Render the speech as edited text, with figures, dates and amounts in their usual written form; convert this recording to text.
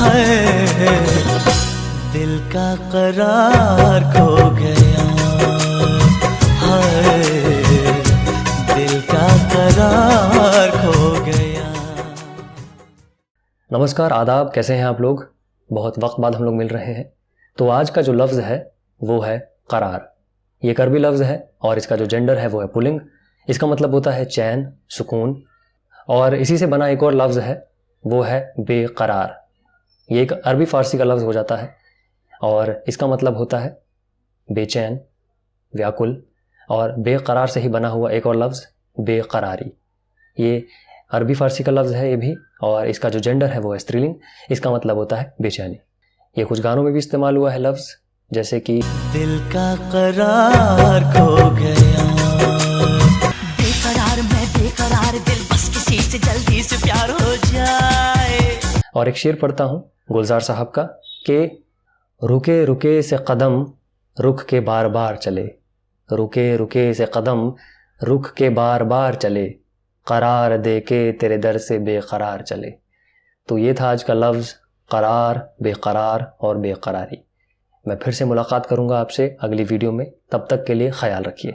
है दिल का करार खो गया, है दिल का करार खो गया। नमस्कार, आदाब, कैसे हैं आप लोग? बहुत वक्त बाद हम लोग मिल रहे हैं। तो आज का जो लफ्ज़ है वो है करार। ये एक अरबी लफ्ज़ है और इसका जो जेंडर है वो है पुलिंग। इसका मतलब होता है चैन, सुकून। और इसी से बना एक और लफ्ज़ है वो है बेकरार। ये एक अरबी फ़ारसी का लफ्ज़ हो जाता है और इसका मतलब होता है बेचैन, व्याकुल। और बेकरार से ही बना हुआ एक और लफ्ज़ बेकरारी। ये अरबी फ़ारसी का लफ्ज़ है ये भी, और इसका जो जेंडर है वो है स्त्रीलिंग। इसका मतलब होता है बेचैनी। ये कुछ गानों में भी इस्तेमाल हुआ है लफ्ज़, जैसे कि दिल का करार खो गया, बेकरार मैं बेकरार, दिल बस किसी से जल्दी से प्यार हो जाए। और एक शेर पढ़ता हूँ गुलजार साहब का कि रुके रुके से कदम रुख के बार बार चले, रुके रुके से कदम रुख के बार बार चले, करार दे के तेरे दर से बेकरार चले। तो ये था आज का लफ्ज़ करार, बेकरार और बेकरारी। मैं फिर से मुलाकात करूँगा आपसे अगली वीडियो में। तब तक के लिए ख्याल रखिए।